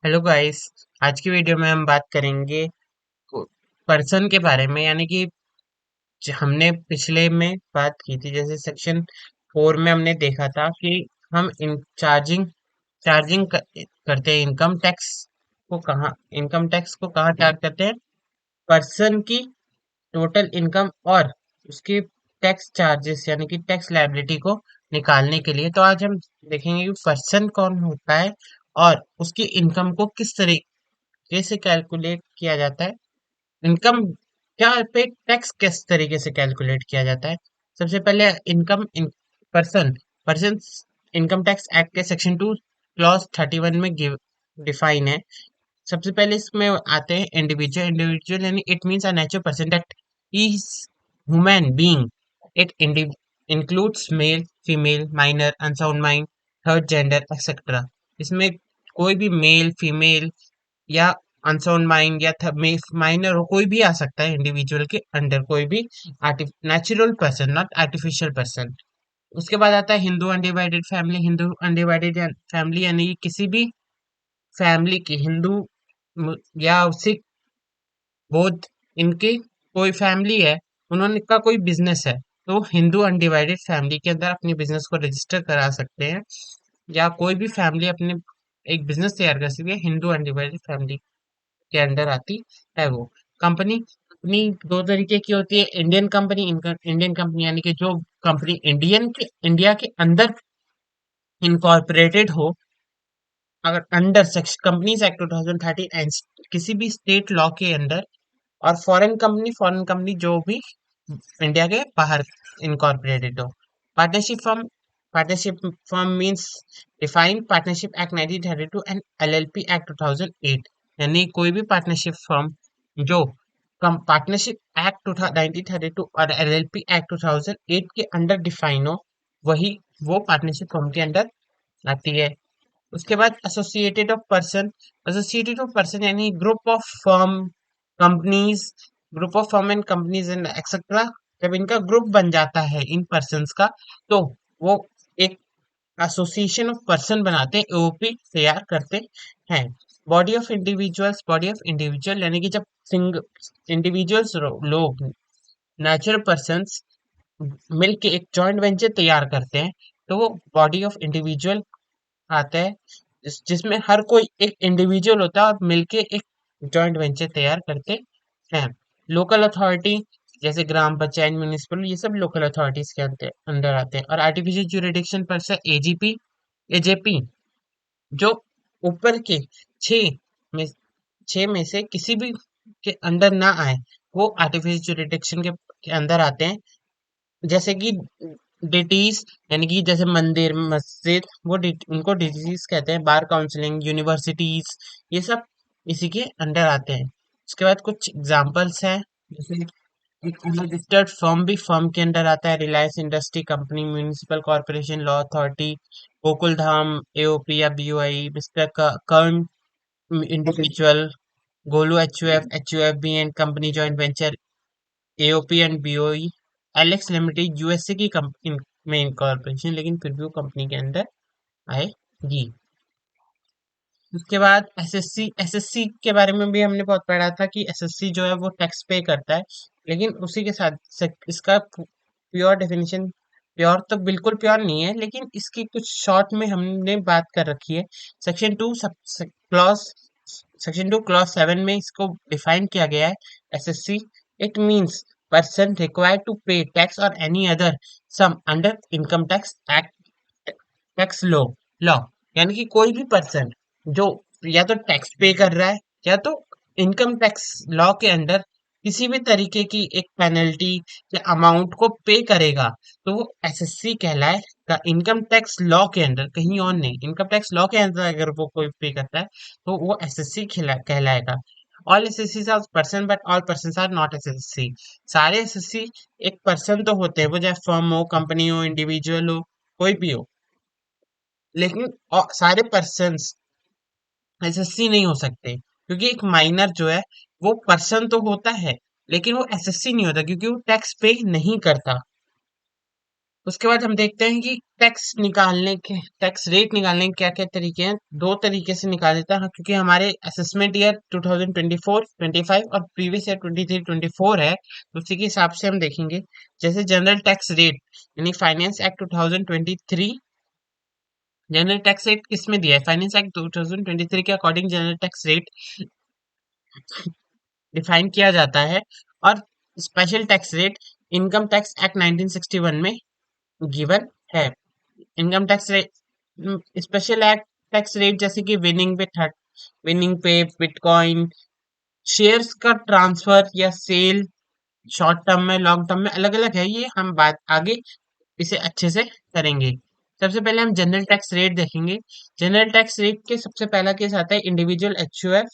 Hello guys. आज की video में हम बात करेंगे पर्सन के बारे में, यानी कि हमने पिछले में बात की थी, जैसे सेक्शन 4 में हमने देखा था कि हम इन चार्जिंग चार्जिंग करते हैं इनकम टैक्स को कहाँ चार्ज करते हैं। पर्सन की टोटल इनकम और उसकी टैक्स चार्जेस यानी कि टैक्स लायबिलिटी को निकालने के लिए। तो आज हम देखेंगे कि पर्सन कौन होता है और उसकी इनकम को किस तरीके कैसे कैलकुलेट किया जाता है। इनकम क्या पे टैक्स किस तरीके से कैलकुलेट किया जाता है। सबसे पहले income person person income tax act के सेक्शन 2 क्लॉज 31 में गिव डिफाइन है। सबसे पहले इसमें आते हैं इंडिविजुअल। इंडिविजुअल यानी it means a natural person that is human being. It includes male, female, minor, unsound mind, third gender etcetera. इसमें कोई भी मेल, फीमेल या अनसाउंड माइंड या माइनर हो, कोई भी आ सकता है इंडिविजुअल के अंडर, कोई भी natural person, not artificial person. उसके बाद आता है Hindu undivided family. Hindu undivided family यानी कि किसी भी फैमिली की, हिंदू या सिख, बौद्ध, इनकी कोई फैमिली है, उन्होंने का कोई बिजनेस है, तो हिंदू अनडिवाइडेड फैमिली के अंदर अपने बिजनेस को रजिस्टर करा सकते हैं। या कोई भी फैमिली अपने एक बिजनेस तैयार कर सकती है, हिंदू अनडिवाइडेड फैमिली के अंडर आती है वो। कंपनी अपनी दो तरीके की होती है, इंडियन कंपनी, इंडियन कंपनी यानी कि जो कंपनी इंडिया के अंदर इनकॉर्पोरेटेड हो, अगर under section companies act 2013 and किसी भी स्टेट लॉ के अंदर। और फॉरेन कंपनी जो भी इंडिया के बाहर इनकॉर्पोरेटेड हो। Partnership firm partnership firm means defined partnership act 1932 and LLP act 2008। यानी कोई भी पार्टनरशिप फर्म जो कम पार्टनरशिप एक्ट 1932 और एलएलपी एक्ट 2008 के अंडर डिफाइन हो, वही वो पार्टनरशिप फर्म के अंडर आती है। उसके बाद एसोसिएटेड ऑफ पर्सन यानी group of firm and companies and etcetera. जब इनका ग्रुप बन जाता है इन पर्सन्स का, तो वो एक एसोसिएशन ऑफ पर्सन बनाते हैं, एओपी तैयार करते हैं। बॉडी ऑफ इंडिविजुअल यानी कि जब सिंग इंडिविजुअल्स लोग, नेचुरल पर्सन्स मिलके एक जॉइंट वेंचर तैयार करते हैं, तो वो बॉडी ऑफ इंडिविजुअल आता है, जिसमें हर कोई एक इंडिविजुअल होता है और मिलके एक जॉइंट वेंचर तैयार करते हैं। लोकल अथॉरिटी जैसे ग्राम पंचायत, म्यूनिसिपल, ये सब लोकल अथॉरिटीज के अंदर अंदर आते हैं। और आर्टिफिशियल ज्यूरिडिक्शन पर से एजेपी, जो ऊपर के छह में छह में से किसी भी के अंदर ना आए, वो आर्टिफिशियल ज्यूरिडिक्शन के अंदर आते हैं। जैसे कि डिटीज यानी कि जैसे मंदिर, मस्जिद, उनको डिटीज कहते हैं। बार काउंसिलिंग, यूनिवर्सिटीज, ये सब इसी के अंडर आते हैं। उसके बाद कुछ एग्जांपल्स हैं, जैसे एक रजिस्टर्ड फर्म भी फर्म के अंडर आता है। Reliance industry company, municipal corporation law authority, Gokul Dham AOP या BOI, mister Karn individual, Golu HUF B and company joint venture, AOP and BOE, Alex limited USA की कंपनी में इनकॉर्पोरेशन, लेकिन फिर भी वो कंपनी के अंदर आएगी। उसके बाद एसएससी के बारे में भी हमने बहुत पढ़ा था कि एसएससी जो है वो टैक्स पे करता है, लेकिन उसी के साथ इसका प्योर डेफिनेशन, प्योर तो बिल्कुल प्योर नहीं है, लेकिन इसकी कुछ शॉर्ट में हमने बात कर रखी है। Section two clause section 2 clause 7 में इसको डिफाइन किया गया है। Assessee it means person required to pay tax और any other sum under income tax act, tax law, यानी कि कोई भी पर्सन जो या तो टैक्स पे कर रहा है, या तो इनकम टैक्स लॉ के अंडर किसी भी तरीके की एक पेनल्टी या अमाउंट को पे करेगा, तो वो एसएससी कहलाएगा। इनकम टैक्स लॉ के अंडर, कहीं और नहीं, इनकम टैक्स लॉ के अंदर अगर वो कोई पे करता है, तो वो एसएससी कहलाएगा। All assessee are person but all person are not assessee. सारे एसएससी एक पर्सन तो होते हैं, वो चाहे फर्म हो, कंपनी हो, इंडिविजुअल हो, कोई भी हो, लेकिन सारे पर्सन्स एसएससी नहीं हो सकते, क्योंकि एक माइनर जो है वो पर्सन तो होता है, लेकिन वो एसएससी नहीं होता क्योंकि वो टैक्स पे नहीं करता। उसके बाद हम देखते हैं कि टैक्स रेट निकालने के क्या क्या तरीके हैं। दो तरीके से निकाल देता है, क्योंकि हमारे असेसमेंट ईयर 2024 25 और प्रीवियस ईयर 23 24 है, तो उसी के हिसाब से हम देखेंगे। जैसे जनरल टैक्स रेट यानी finance act 2023, general tax rate किसमें दिया है? फाइनेंस एक्ट 2023 के according general tax rate define किया जाता है। और special tax rate income tax act 1961 में गिवन है। Income tax rate, special act tax rate जैसे कि विनिंग पे बिटकॉइन शेयर्स का ट्रांसफर या सेल, शॉर्ट टर्म में लॉन्ग टर्म में अलग अलग है, ये हम बात आगे इसे अच्छे से करेंगे। सबसे पहले हम जनरल टैक्स रेट देखेंगे। जनरल टैक्स रेट के सबसे पहला केस आता है इंडिविजुअल एचयूएफ,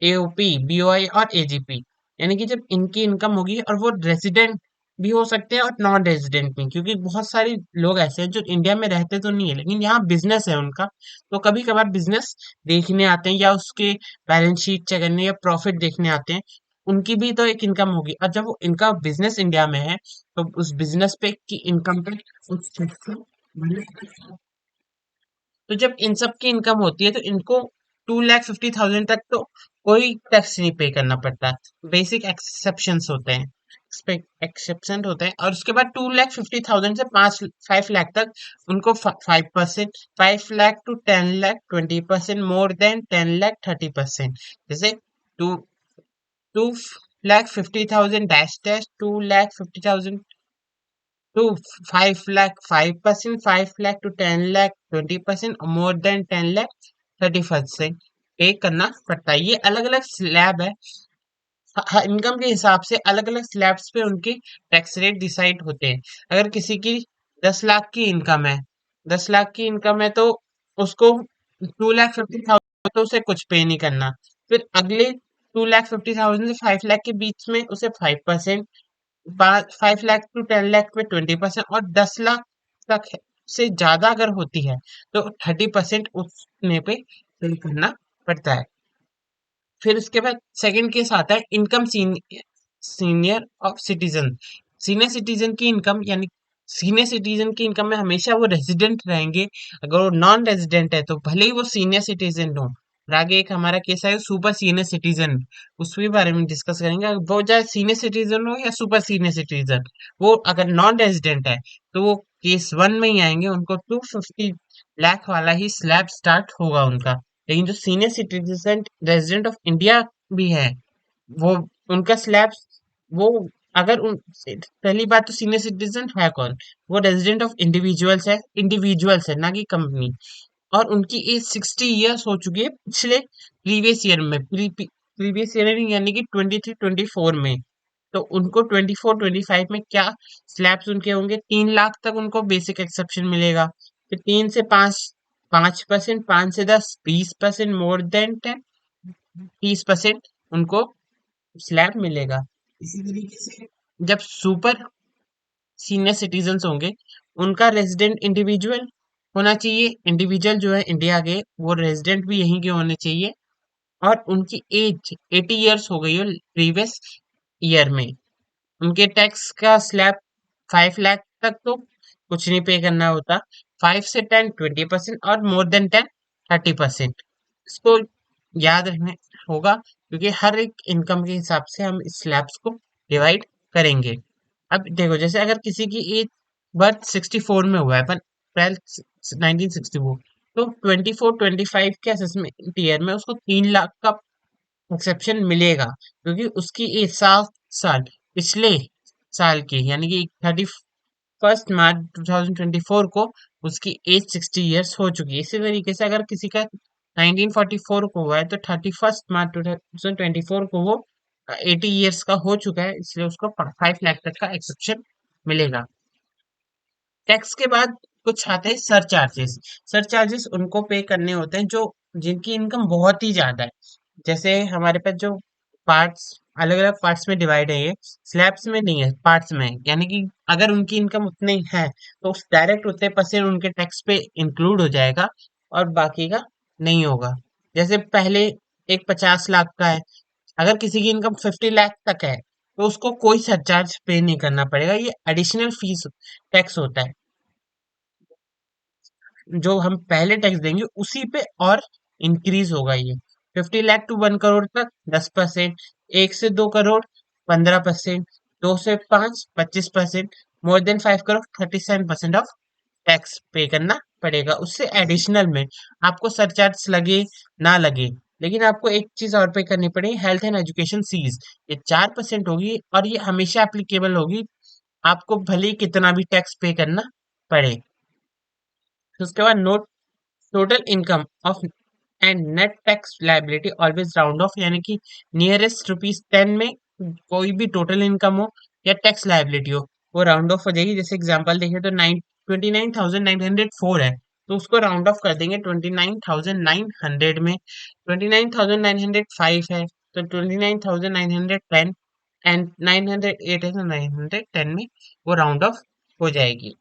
एओपी, बीओआई और एजीपी, यानी कि जब इनकी इनकम होगी और वो रेजिडेंट भी हो सकते हैं और नॉन रेजिडेंट भी, क्योंकि बहुत सारे लोग ऐसे हैं जो इंडिया में रहते तो नहीं है लेकिन यहाँ बिजनेस है उनका, तो कभी कभार बिजनेस देखने आते हैं या उसके बैलेंस शीट चेक करने या प्रॉफिट देखने आते हैं। उनकी भी तो एक इनकम होगी, और जब वो इनका बिजनेस इंडिया में है तो उस बिजनेस पे की इनकम पे उस टैक्स को भरना। तो जब इन सब की इनकम होती है तो इनको 2,50,000 तक तो कोई टैक्स नहीं पे करना पड़ता। बेसिक एक्सेप्शंस होते हैं, एक्सेप्शन होते हैं, और उसके बाद 2,50,000 से 5 लाख तक उनको 5%, 5 lakh to 10 lakh 20%, more than 10 lakh 30%। जैसे to 2,50,000 dash dash 2,50,000 to 5 lakh 5%, 5 lakh to 10 lakh 20%, और more than 10 lakh 30% पे करना पड़ता है। ये अलग अलग स्लैब है, इनकम के हिसाब से अलग अलग स्लैब्स पे उनके टैक्स रेट डिसाइड होते हैं। अगर किसी की 10 लाख की इनकम है, 10 लाख की इनकम है तो उसको 2,50,000 तो उसे कुछ पे नहीं करना। फिर अगले 2,50,000 से 5 लाख के बीच में उसे 5%, 5 लाख टू 10 लाख पे 20%, और 10 लाख तक से ज्यादा अगर होती है तो 30% उसमें पे पे करना पड़ता है। फिर उसके बाद सेकंड केस आता है income senior of citizen. Senior citizen की इनकम यानी सीनियर सिटीजन की इनकम में हमेशा वो रेजिडेंट रहेंगे। अगर वो नॉन रेजिडेंट है तो भले ही वो सीनियर सिटीजन हो। और आगे एक हमारा केस है सुपर सीनियर सिटीजन, उसके बारे में डिस्कस करेंगे। अगर वो चाहे सीनियर सिटीजन हो या सुपर सीनियर सिटीजन, वो अगर नॉन रेजिडेंट है तो वो केस 1 में ही आएंगे, उनको 250 लाख वाला ही स्लैब स्टार्ट होगा उनका। लेकिन जो senior citizen resident of India भी है, वो उनका स्लैब, वो अगर उन पहली बात तो सीनियर सिटीजन है कौन? वो रेजिडेंट ऑफ इंडिविजुअल्स है ना कि कंपनी। और उनकी एज 60 ईयर्स हो चुकी है पिछले प्रीवियस ईयर में, प्रीवियस ईयर यानी कि 23 24 में। तो उनको 24 25 में क्या स्लैब्स उनके होंगे? 3 लाख तक उनको बेसिक एक्सेप्शन मिलेगा। फिर 3 से 5 5%, 5 से 10 20%, मोर देन 10 30% उनको स्लैब मिलेगा। इसी तरीके से जब सुपर सीनियर सिटीजन्स होंगे, उनका रेजिडेंट इंडिविजुअल होना चाहिए। इंडिविजुअल जो है इंडिया के, वो रेजिडेंट भी यहीं के होने चाहिए, और उनकी एज 80 ईयर्स हो गई हो प्रीवियस ईयर में। उनके टैक्स का स्लैब 5 लाख तक तो कुछ नहीं पे करना होता। 5 से 10 20% और मोर देन 10 30%। इसको याद रखना होगा, क्योंकि हर एक इनकम के हिसाब से हम इस स्लैब्स को डिवाइड करेंगे। अब देखो, जैसे अगर किसी की एज बर्थ 64 में हुआ है, पर अप्रैल 1964, तो 24 25 के असेसमेंट ईयर में उसको 3 लाख का एक्सेप्शन मिलेगा, क्योंकि उसकी एज 7 साल पिछले साल की, यानी कि 31 मार्च 2024 को उसकी एज 60 ईयर्स हो चुकी है। इसी तरीके से अगर किसी का 1944 को हुआ है तो 31 मार्च 2024 को वो 80 ईयर्स का हो चुका है, इसलिए उसको 5 लाख तक का एक्सेप्शन मिलेगा। टैक्स के बाद कुछ आते हैं सर चार्जेस। सर चार्जेस उनको पे करने होते हैं जो जिनकी इनकम बहुत ही ज्यादा है। जैसे हमारे पास जो पार्ट्स अलग अलग पार्ट्स में डिवाइड है, ये स्लैब्स में नहीं है, पार्ट्स में है। यानी कि अगर उनकी इनकम उतनी है तो उस डायरेक्ट उतने परसेंट उनके टैक्स पे इंक्लूड हो जाएगा, और बाकी का नहीं होगा। जैसे पहले एक 50 लाख का है, अगर किसी की इनकम 50 लाख तक है तो उसको कोई सरचार्ज पे नहीं करना पड़ेगा, ये एडिशनल फीस टैक्स होता है। जो हम पहले टैक्स देंगे उसी पे और इंक्रीज होगा ये। 50 लाख टू 1 करोड़ तक 10%, 1 से 2 करोड़ 15%, 2 से 5 25%, more than 5 crore 37% of tax पे करना पड़ेगा। उससे एडिशनल में आपको सरचार्ज लगे ना लगे, लेकिन आपको एक चीज और पे करनी पड़ेगी, हेल्थ एंड एजुकेशन फीस। ये 4% होगी और ये हमेशा एप्लीकेबल होगी, आपको भले ही कितना भी टैक्स पे करना पड़े। फिर उसके बाद note total income of and net tax liability always round of, यानी कि नियरेस्ट ₹10 में कोई भी टोटल इनकम हो या टैक्स लाइबिलिटी हो वो राउंड ऑफ हो जाएगी। जैसे एग्जांपल देखें तो 29,904 है, तो उसको राउंड ऑफ कर देंगे 29,900 में। 29,905 है तो 29,910, एंड 908 है तो 910 में वो राउंड ऑफ हो जाएगी।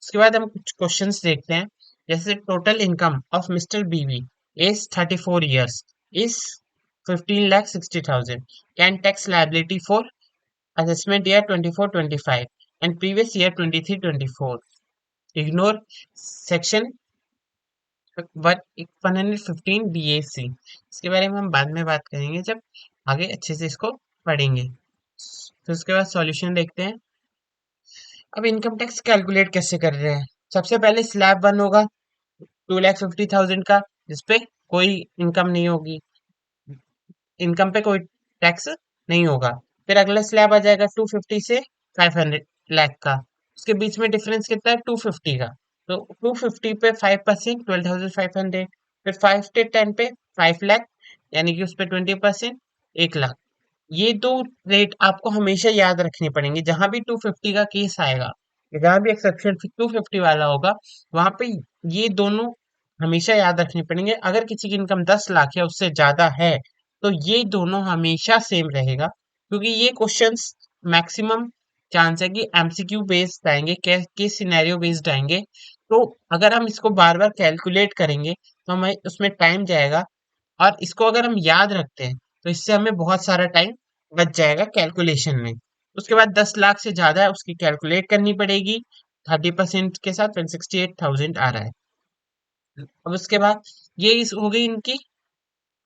उसके बाद हम कुछ क्वेश्चंस देखते हैं। जैसे total income of mister BV age 34 years is 15,60,000, can tax liability for assessment year 24-25 and previous year 23-24, ignore section 115 DAC। इसके बारे में हम बाद में बात करेंगे जब आगे अच्छे से इसको पढ़ेंगे। तो उसके बाद सॉल्यूशन देखते हैं। अब इनकम टैक्स कैलकुलेट कैसे कर रहे हैं। सबसे पहले स्लैब 1 होगा 2,50,000 का, जिसपे कोई इनकम नहीं होगी, इनकम पे कोई टैक्स नहीं होगा। फिर अगला स्लैब आ जाएगा 250 से 500 लाख का, उसके बीच में डिफरेंस कितना है 250 का, तो 250 पे 5% 12,500, फिर 5 से 10 पे 5 लाख, यानी कि उस पे 20% 1 लाख। ये दो रेट आपको हमेशा याद रखने पड़ेंगे जहां भी 250 का केस आएगा, जहां भी एक्सेप्शन 250 वाला होगा, वहां पे ये दोनों हमेशा याद रखने पड़ेंगे। अगर किसी की इनकम 10 लाख या उससे ज्यादा है तो ये दोनों हमेशा सेम रहेगा, क्योंकि ये क्वेश्चंस मैक्सिमम चांस है कि एमसीक्यू बेस्ड आएंगे, केस सिनेरियो बेस्ड आएंगे। तो अगर हम इसको बार बार कैलकुलेट करेंगे तो हमें उसमें टाइम जाएगा, और इसको अगर हम याद रखते हैं तो इससे हमें बहुत सारा टाइम बच जाएगा कैलकुलेशन में। उसके बाद 10 लाख से ज्यादा है उसकी कैलकुलेट करनी पड़ेगी 30% के साथ, 168,000 आ रहा है। अब उसके बाद ये इस हो गई इनकी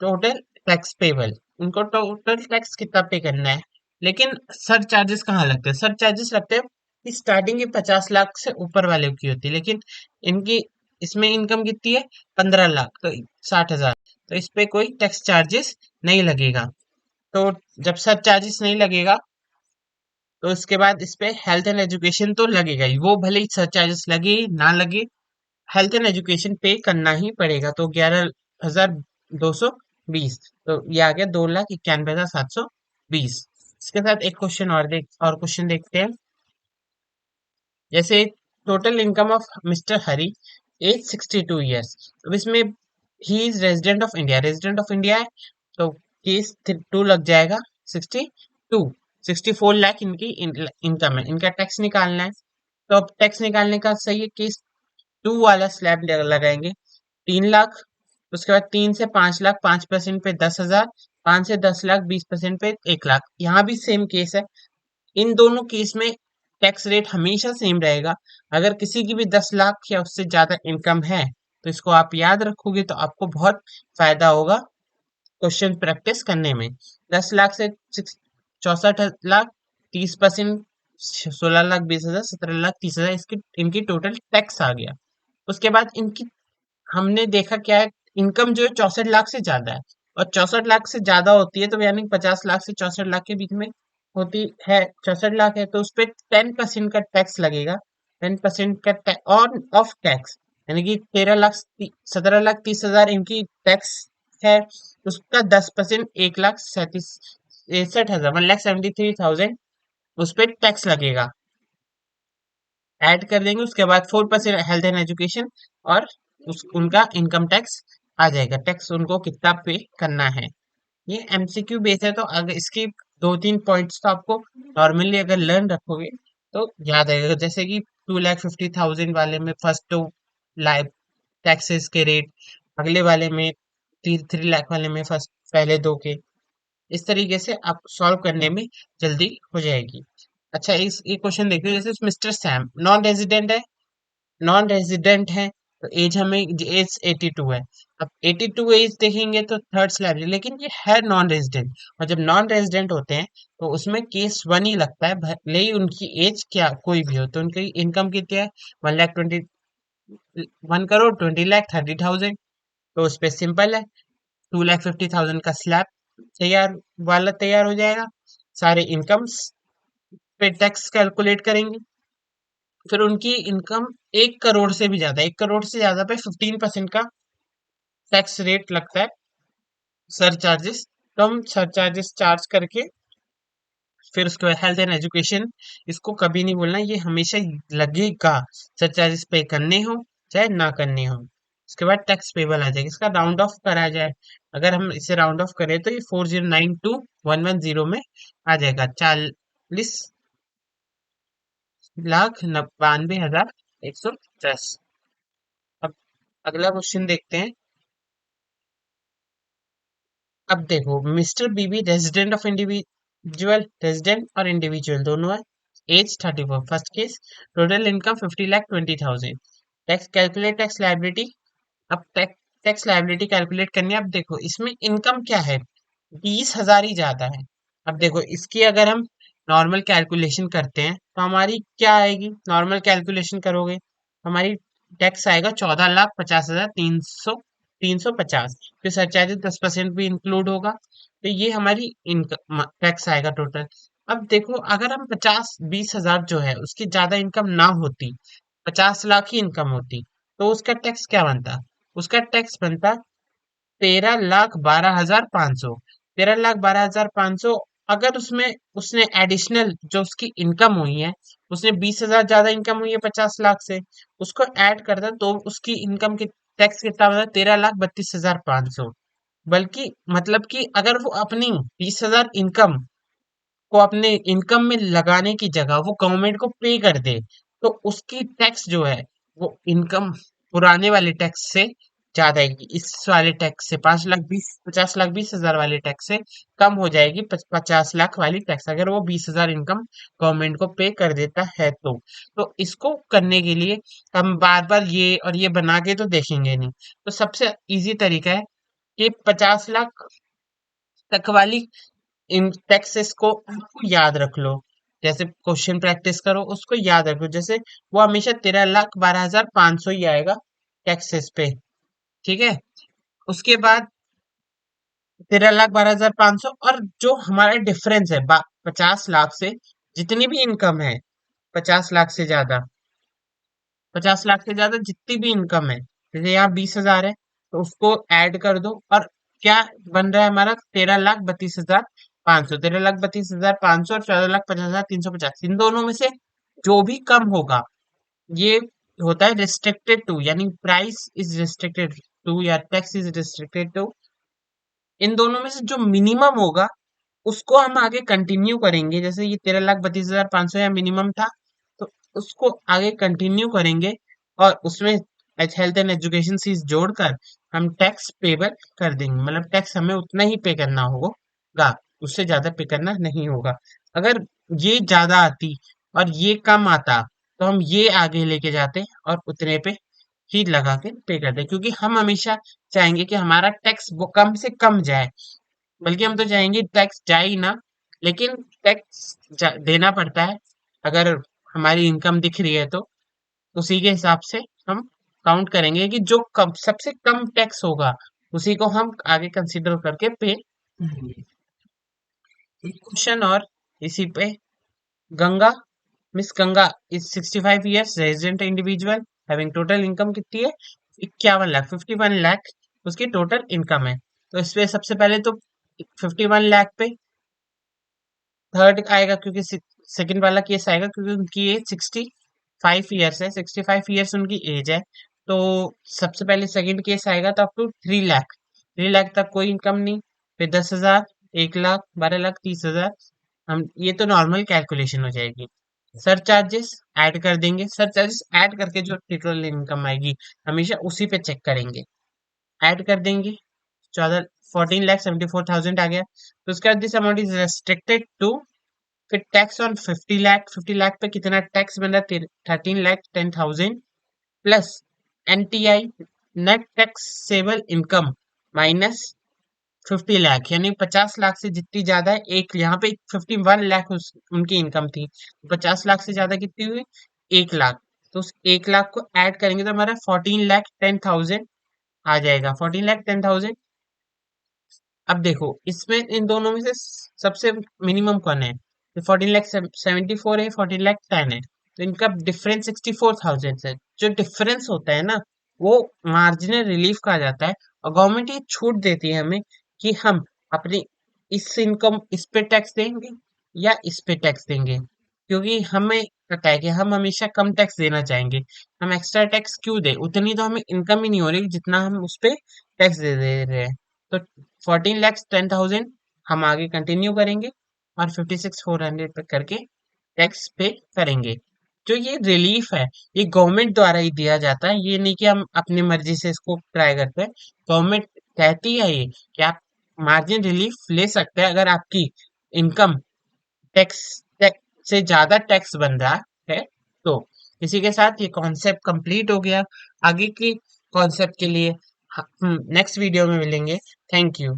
टोटल टैक्स पेबल, उनको टोटल टैक्स कितना पे करना है। लेकिन सर चार्जेस कहाँ लगते हैं, सर चार्जेस लगते हैं कि स्टार्टिंग की 50 लाख से ऊपर वाले की होती है, लेकिन इनकी इसमें इनकम कितनी है 15 लाख, तो 60,000, तो इस पे कोई टैक्स चार्जेस नहीं लगेगा। तो जब सर चार्जेस नहीं लगेगा तो इसके बाद इस पे हेल्थ एंड एजुकेशन तो लगेगा ही, वो भले ही सर चार्जेस लगे ना लगे, हेल्थ एंड एजुकेशन पे करना ही पड़ेगा। तो 11,220, तो ये आ गया 2,91,720। इसके साथ एक क्वेश्चन और क्वेश्चन देखते हैं। जैसे total income of mister Hari age 62 years, तो इसमें ही is resident of India, resident of India है, तो केस 2 लग जाएगा 62, 64 लाख इनकी इनकम है, इनका टैक्स निकालना है। तो अब टैक्स निकालने का सही है, केस 2 वाला स्लैब लगाएंगे 3 लाख। उसके बाद 3 से 5 लाख 5% पे 10,000, 5 से 10 लाख 20% पे 1 लाख। यहाँ भी सेम केस है, इन दोनों केस में टैक्स रेट हमेशा सेम रहेगा। अगर किसी की भी 10 लाख या उससे ज्यादा इनकम है तो इसको आप याद रखोगे तो आपको बहुत फायदा होगा क्वेश्चन प्रैक्टिस करने में। 10 लाख से 64 लाख 30%, 16,20,000, 17,30,000 इसकी इनकी टोटल टैक्स आ गया। उसके बाद इनकी हमने देखा क्या है, इनकम जो है 64 लाख से ज्यादा है, और 64 लाख से ज्यादा होती है तो यानी 50 लाख से 64 लाख के बीच में होती है, 64 लाख है तो उस पर 10% का टैक्स लगेगा। 10% का ऑन ऑफ टैक्स, यानी कि 17,30,000 इनकी टैक्स है, उसका 10% 1,67,000 1,73,000 उस पर टैक्स लगेगा, ऐड कर देंगे। उसके बाद 4% हेल्थ एंड एजुकेशन, और उनका इनकम टैक्स आ जाएगा, टैक्स उनको कितना पे करना है। ये एमसीक्यू बेस है, तो अगर इसकी 2-3 पॉइंट्स तो आपको नॉर्मली अगर लर्न रखोगे तो याद आएगा। जैसे कि 2,50,000 वाले में फर्स्ट टू लाइव टैक्सेस के रेट, अगले वाले में 3 लाख वाले में फर्स्ट पहले दो के, इस तरीके से आप सॉल्व करने में जल्दी हो जाएगी। अच्छा, इस ये क्वेश्चन देखिए, जैसे मिस्टर सैम नॉन रेजिडेंट है, नॉन रेजिडेंट है, तो एज हमें एज 82 है। अब 82 एज देखेंगे तो थर्ड स्लैब, लेकिन ये है नॉन रेजिडेंट, और जब नॉन रेजिडेंट होते हैं तो उसमें केस वन ही लगता है, भले ही उनकी एज क्या कोई भी हो। तो उनकी इनकम कितनी है, 1 लाख 20, 1 करोड़ 20 लाख 30,000। तो उस पे सिंपल है, 2 लाख 50,000 का स्लैब तैयार वाला तैयार हो जाएगा। सारे इनकम्स पे टैक्स कैलकुलेट करेंगे। फिर उनकी इनकम 1 करोड़ से भी ज्यादा, 1 करोड़ से ज्यादा पे 15% का टैक्स रेट लगता है, सर चार्जेस। तो हम सर चार्जेस चार्ज करके फिर उसके बाद हेल्थ एंड एजुकेशन, इसको कभी नहीं बोलना, ये हमेशा लगेगा। सर चार्जेस पे करने हो चाहे ना करने हो। उसके बाद टैक्स पेबल आ जाएगा, इसका राउंड ऑफ करा जाए, अगर हम इसे राउंड ऑफ करें तो ये 4092,110 में आ जाएगा, 40,92,110। अब अगला क्वेश्चन देखते हैं। अब देखो, mister BB resident of individual, resident और इंडिविजुअल दोनों है। Age 34, first case. Total income 50,20,000। Tax calculate tax liability. अब टैक्स लाइबिलिटी कैलकुलेट करनी है। अब देखो इसमें इनकम क्या है, 20,000 ही ज्यादा है। अब देखो इसकी अगर हम नॉर्मल कैलकुलेशन करते हैं तो हमारी क्या आएगी, नॉर्मल कैलकुलेशन करोगे हमारी टैक्स आएगा 14,50,350। फिर सरचार्जेस 10% भी इंक्लूड होगा, तो ये हमारी इनकम टैक्स आएगा टोटल। अब देखो अगर हम 50-20,000 जो है उसकी ज्यादा इनकम ना होती, 50 लाख ही इनकम होती, तो उसका टैक्स क्या बनता, उसका टैक्स बनता 13,12,500। 13,12,500। अगर उसमें उसने एडिशनल जो उसकी इनकम हुई है, उसने 20,000 ज्यादा इनकम हुई है 50 लाख से, उसको ऐड करता तो उसकी इनकम की टैक्स कितना बनता, 13,32,500। बल्कि मतलब कि अगर वो अपनी 20,000 इनकम को अपने इनकम में लगाने की जगह वो गवर्नमेंट को पे कर दे, तो उसकी टैक्स जो है वो इनकम पुराने वाले टैक्स से ज्यादा आएगी, इस वाले टैक्स से 50,20,000 वाले टैक्स से कम हो जाएगी, 50 लाख वाली टैक्स, अगर वो 20,000 इनकम गवर्नमेंट को पे कर देता है तो इसको करने के लिए हम बार बार ये और ये बना के तो देखेंगे नहीं। तो सबसे इजी तरीका है कि 50 लाख तक वाली इन टेक्सेस को आपको याद रख लो, जैसे क्वेश्चन प्रैक्टिस करो उसको याद रखो, जैसे वो हमेशा 13,12,500 ही आएगा टैक्सेस पे। ठीक है, उसके बाद 13,12,500, और जो हमारा डिफरेंस है 50 लाख से, जितनी भी इनकम है 50 लाख से ज्यादा, 50 लाख से ज्यादा जितनी भी इनकम है, जैसे यहाँ 20,000 है तो उसको ऐड कर दो, और क्या बन रहा है हमारा, 13,32,500। 13,32,500 और 14,50,350, इन दोनों में से जो भी कम होगा, ये होता है रिस्ट्रिक्टेड टू, यानी प्राइस इज रिस्ट्रिक्टेड टू या टैक्स इज रिस्ट्रिक्टेड टू। इन दोनों में से जो मिनिमम होगा उसको हम आगे कंटिन्यू करेंगे, जैसे ये 13,32,500 या मिनिमम था, तो उसको आगे कंटिन्यू करेंगे, और उसमें हेल्थ एंड एजुकेशन फीस जोड़कर हम टैक्स पेबल कर देंगे, मतलब टैक्स हमें उतना ही पे करना होगा, उससे ज्यादा पे करना नहीं होगा। अगर ये ज्यादा आती और ये कम आता तो हम ये आगे लेके जाते और उतने पे ही लगा के पे करते, क्योंकि हम हमेशा चाहेंगे कि हमारा टैक्स वो कम से कम जाए, बल्कि हम तो चाहेंगे टैक्स जाए ही ना, लेकिन टैक्स देना पड़ता है। अगर हमारी इनकम दिख रही है तो उसी के हिसाब से हम काउंट करेंगे कि जो कम सबसे कम टैक्स होगा उसी को हम आगे कंसीडर करके पे करेंगे। एक क्वेश्चन और इसी पे, Ganga, miss Ganga is 65 years, resident individual, having total income कितनी है, 51 लाख, 51 लाख उसकी टोटल इनकम है। तो इसमें सबसे पहले तो 51 लाख पे थर्ड आएगा, क्योंकि सेकंड वाला केस आएगा क्योंकि उनकी एज 65 ईयर्स है, 65 ईयर्स उनकी एज है। तो सबसे पहले सेकंड केस आएगा तो अप टू 3 लाख, 3 लाख तक कोई इनकम नहीं। फिर 10,000, 1 लाख, 12 लाख, 30,000। हम ये तो नॉर्मल कैलकुलेशन हो जाएगी। सर चार्जेस ऐड कर देंगे, सर चार्जेस ऐड करके जो टोटल इनकम आएगी हमेशा उसी पे चेक करेंगे, ऐड कर देंगे। 14,74,000 आ गया। तो उसके बाद this amount is restricted to, फिर टैक्स ऑन 50 लाख, 50 लाख पे कितना टैक्स बन रहा है, 13,10,000 plus NTI net taxable income minus 50 lakh, यानी 50 लाख से जितनी ज्यादा है, एक यहाँ पे 51 लाख उनकी इनकम थी, 50 लाख से ज्यादा कितनी हुई, 1 लाख। तो उस 1 लाख को ऐड करेंगे तो हमारा 14 लाख 10,000 आ जाएगा, 14 लाख 10,000। अब देखो इसमें इन दोनों में से सबसे मिनिमम कौन है, तो 14 लाख 74 है, 14 लाख 10 है, तो इनका डिफरेंस 64,000 है। जो डिफरेंस होता है ना, वो मार्जिनल रिलीफ कहा जाता है। और गवर्नमेंट ये छूट देती है हमें कि हम अपनी इस इनकम इस पे टैक्स देंगे या इस पे टैक्स देंगे, क्योंकि हमें पता है कि हम हमेशा कम टैक्स देना चाहेंगे। हम एक्स्ट्रा टैक्स क्यों दे, उतनी तो हमें इनकम ही नहीं हो रही जितना हम उस पे टैक्स दे रहे हैं। तो 14 लाख 10,000 हम आगे कंटिन्यू करेंगे और 56,400 पे करके टैक्स पे करेंगे। जो ये रिलीफ है, ये गवर्नमेंट द्वारा ही दिया जाता है, ये नहीं कि हम अपनी मर्जी से इसको ट्राई करते हैं। गवर्नमेंट कहती है ये कि आप मार्जिन रिलीफ ले सकते हैं अगर आपकी इनकम टैक्स टैक्स से ज्यादा टैक्स बन रहा है। तो इसी के साथ ये कॉन्सेप्ट कंप्लीट हो गया। आगे की कॉन्सेप्ट के लिए नेक्स्ट वीडियो में मिलेंगे। Thank you.